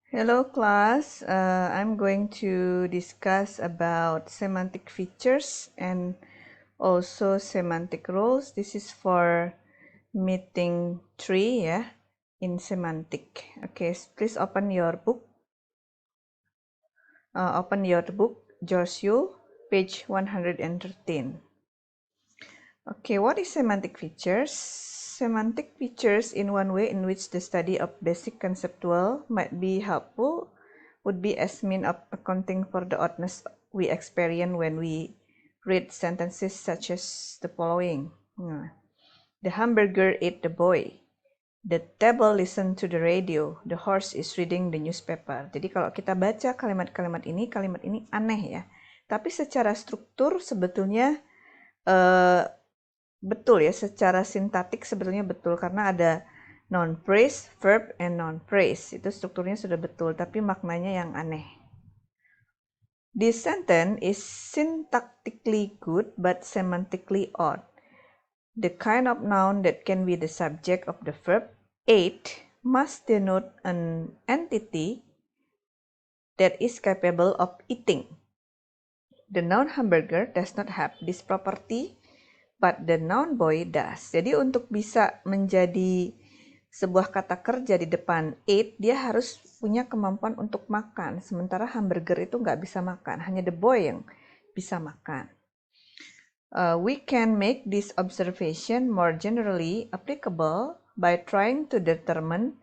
Hello class, I'm going to discuss about semantic features and also semantic rules. This is for meeting 3 in semantic. Okay, please open your book. Joshua, page 113. Okay, what is semantic features? Semantic features in one way in which the study of basic conceptual might be helpful would be as mean of accounting for the oddness we experience when we read sentences such as the following. The hamburger ate the boy. The table listened to the radio. The horse is reading the newspaper. Jadi kalau kita baca kalimat ini aneh ya. Tapi secara struktur sebetulnya betul ya, secara sintaktik sebetulnya betul karena ada noun phrase, verb, and noun phrase. Itu strukturnya sudah betul, tapi maknanya yang aneh. This sentence is syntactically good but semantically odd. The kind of noun that can be the subject of the verb ate must denote an entity that is capable of eating. The noun hamburger does not have this property, but the noun boy does. Jadi untuk bisa menjadi sebuah kata kerja di depan ate, dia harus punya kemampuan untuk makan. Sementara hamburger itu nggak bisa makan, hanya the boy yang bisa makan. We can make this observation more generally applicable by trying to determine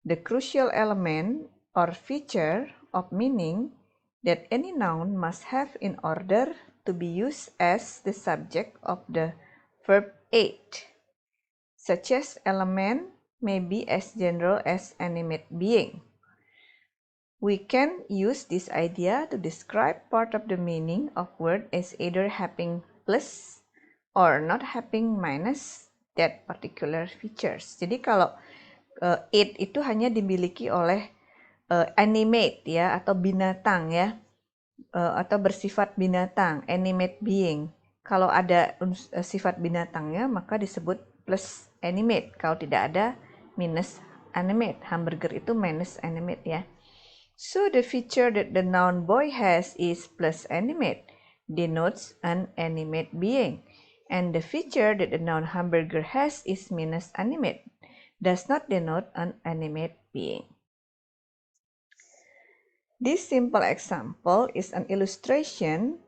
the crucial element or feature of meaning that any noun must have in order to be used as the subject of the verb ate. Such as element may be as general as animate being. We can use this idea to describe part of the meaning of word as either having plus or not having minus that particular features. Jadi kalau it itu hanya dimiliki oleh animate ya atau binatang ya atau bersifat binatang, animate being. Kalau ada sifat binatangnya maka disebut plus animate. Kalau tidak ada minus animate. Hamburger itu minus animate ya. So the feature that the noun boy has is plus animate, denotes an animate being. And the feature that the noun hamburger has is minus animate, does not denote an animate being. This simple example is an illustration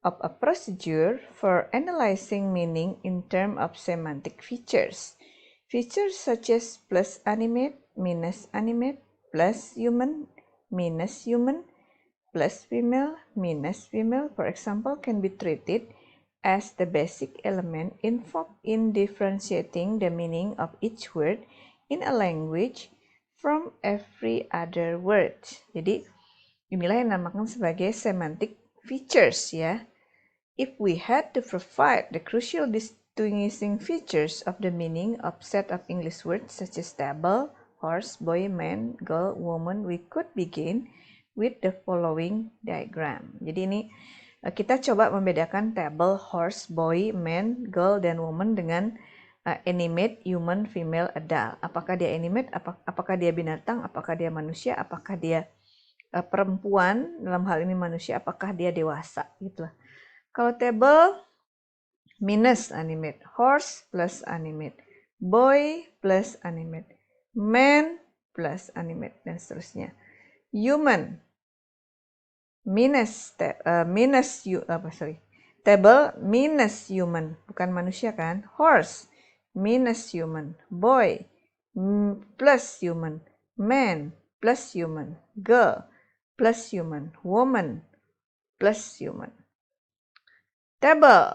of a procedure for analyzing meaning in terms of semantic features. Features such as plus animate, minus animate, plus human, minus human, plus female, minus female, for example, can be treated as the basic element involved in differentiating the meaning of each word in a language from every other word. Jadi, inilah yang dinamakan sebagai semantic features ya. If we had to provide the crucial distinguishing features of the meaning of set of English words such as table, horse, boy, man, girl, woman, we could begin with the following diagram. Jadi ini kita coba membedakan table, horse, boy, man, girl, dan woman dengan animate, human, female, adult. Apakah dia animate, apakah dia binatang, apakah dia manusia, apakah dia perempuan, dalam hal ini manusia, apakah dia dewasa gitu lah. Kalau table minus animate, horse plus animate, boy plus animate, man plus animate, dan seterusnya. Human table minus human, bukan manusia kan. Horse minus human, boy plus human, man plus human, girl plus human, woman plus human. Table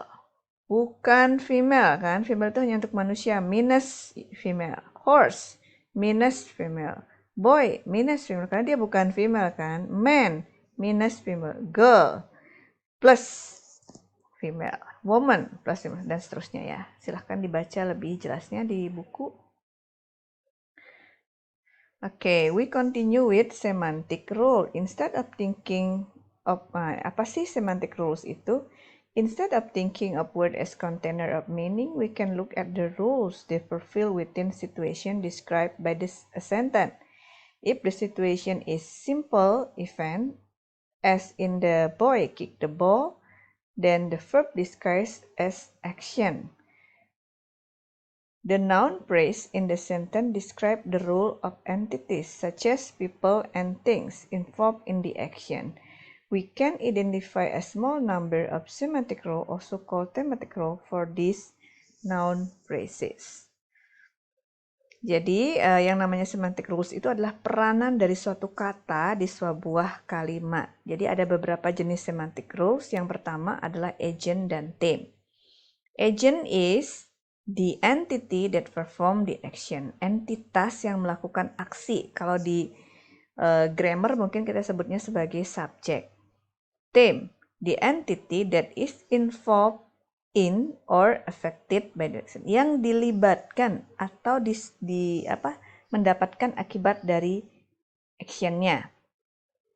bukan female kan, female itu hanya untuk manusia, minus female. Horse minus female, boy minus female karena dia bukan female kan. Man minus female, girl plus female, woman plus female, dan seterusnya ya. Silahkan dibaca lebih jelasnya di buku. Okay, we continue with semantic rule. Instead of thinking of apa sih semantic rules itu? Instead of thinking of word as container of meaning, we can look at the rules they fulfill within situation described by this sentence. If the situation is simple event, as in the boy kicked the ball, then the verb disguised as action. The noun phrase in the sentence describe the role of entities such as people and things involved in the action. We can identify a small number of semantic roles, also called thematic roles, for these noun phrases. Jadi, yang namanya semantic rules itu adalah peranan dari suatu kata di sebuah kalimat. Jadi, ada beberapa jenis semantic rules. Yang pertama adalah agent dan theme. Agent is the entity that perform the action. Entitas yang melakukan aksi. Kalau di grammar mungkin kita sebutnya sebagai subject. Theme, the entity that is involved in or affected by the action, yang dilibatkan atau mendapatkan akibat dari actionnya.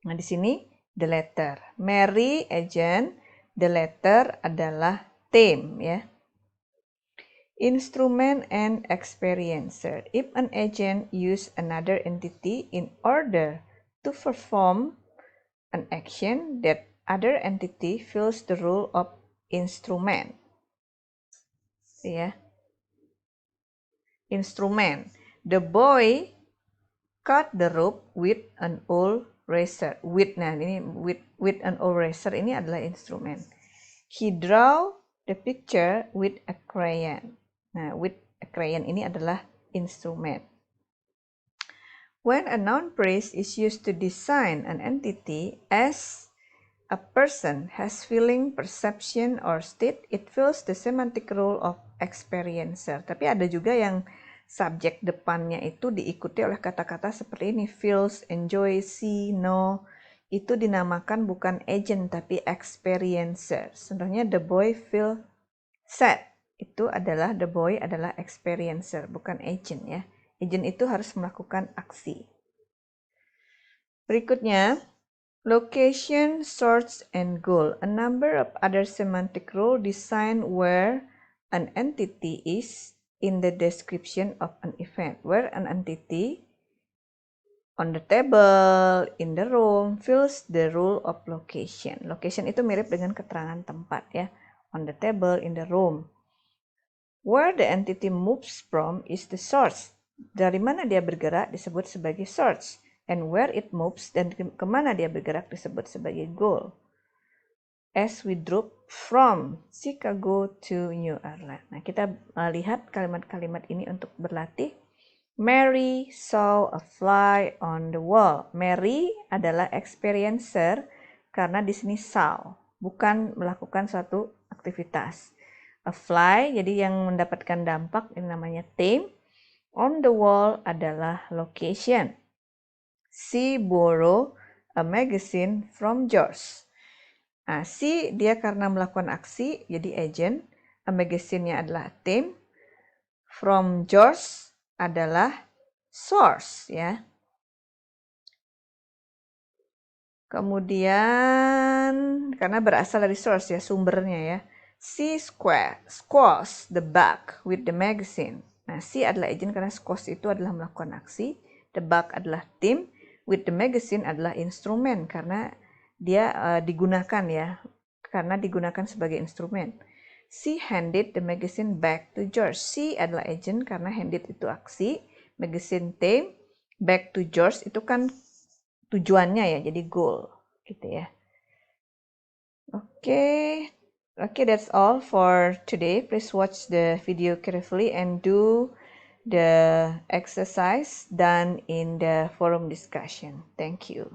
Nah, di sini the letter. Mary agent, the letter adalah theme ya. Instrument and experiencer. If an agent use another entity in order to perform an action, that other entity fills the role of instrument. Ya. Instrumen. The boy cut the rope with an old razor. Nah ini with an old razor ini adalah instrumen. He draw the picture with a crayon. Nah, with a crayon ini adalah instrumen. When a noun phrase is used to design an entity as a person has feeling, perception, or state, it fills the semantic role of experiencer. Tapi ada juga yang subjek depannya itu diikuti oleh kata-kata seperti ini, feels, enjoy, see, know. Itu dinamakan bukan agent tapi experiencer. Contohnya the boy feel sad. Itu adalah the boy adalah experiencer, bukan agent ya. Agent itu harus melakukan aksi. Berikutnya, location, source, and goal. A number of other semantic rules design where an entity is in the description of an event. Where an entity on the table, in the room, fills the role of location. Location itu mirip dengan keterangan tempat ya. On the table, in the room. Where the entity moves from is the source. Dari mana dia bergerak disebut sebagai source. And where it moves, dan kemana dia bergerak disebut sebagai goal. As we drove from Chicago to New Orleans. Nah, kita lihat kalimat-kalimat ini untuk berlatih. Mary saw a fly on the wall. Mary adalah experiencer karena di sini saw, bukan melakukan suatu aktivitas. A fly, jadi yang mendapatkan dampak ini namanya theme. On the wall adalah location. She borrow a magazine from George. Nah, she dia karena melakukan aksi jadi agent. A magazine-nya adalah theme. From George adalah source ya. Kemudian karena berasal dari source ya, sumbernya ya. She squash the bag with the magazine. Nah, she adalah agent karena squash itu adalah melakukan aksi. The bag adalah theme. With the magazine adalah instrumen karena dia digunakan ya, karena digunakan sebagai instrumen. She handed the magazine back to George. She adalah agent karena handed itu aksi, magazine theme, back to George itu kan tujuannya ya, jadi goal gitu ya. Okay, that's all for today. Please watch the video carefully and do the exercise done in the forum discussion. Thank you.